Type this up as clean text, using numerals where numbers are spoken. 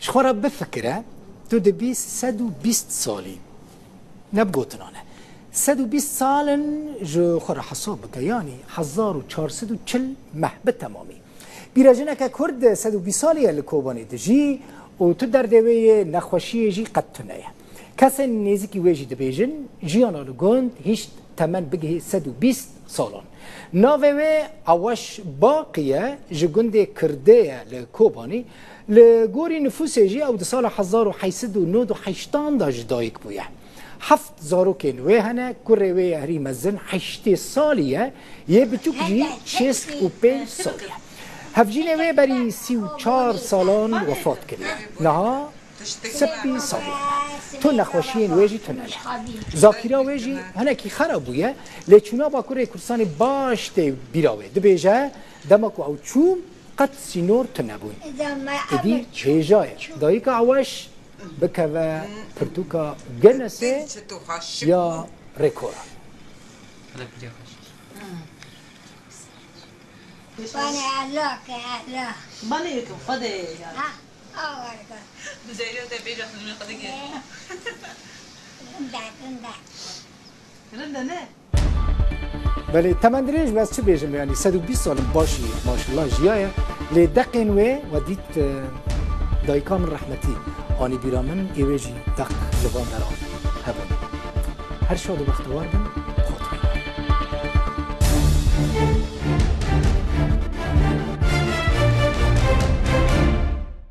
شخورا بفکره تو دبی 120 سالی نبگوتنانه 120 سالن جو خورا حساب بکه یعنی 1440 محبه تمامی بیراجنه که کرد 120 سالیه لکوبانی دجی و تو در دوی نخوشی جی قد تنه کسی نیزی ویجی دبیجن جیانا لگوند هیچ تمن بگه 120 سالان ناوه عواش باقیه جگنده کرده لکوبانی لگوری نفوسه جی او ده سال 1889 دا جدایک بویه 7,000 نوه هنه کره وی هری مزن 8 سالیه یه بتوک جی 65 سالیه هفجینه وی بری 34 سالان وفات کرده نها 30 سالیه تو نخوشی نویجی تو ننه زاکیرا ویجی هنه کی خرابویه لیچونا با کره کرسان باش تی بیراوه دبیجه دمکو او چوم قد سینور تو نبون ادی چیجای دایی که عواش بکوه پرتوکا گنسه یا ریکورا باني الله كالله باني يكون فدي ها أورك زيرو تبيجا خلينا خدك رندا نه بله تمندریش بس چه بیجم یعنی 120 سال باشی ماشاءالله جیایه لی دقین و دیت دایکام رحمتی آنی بیرامن ایویجی دق زبان درام هبون هر شاد و بختوار بن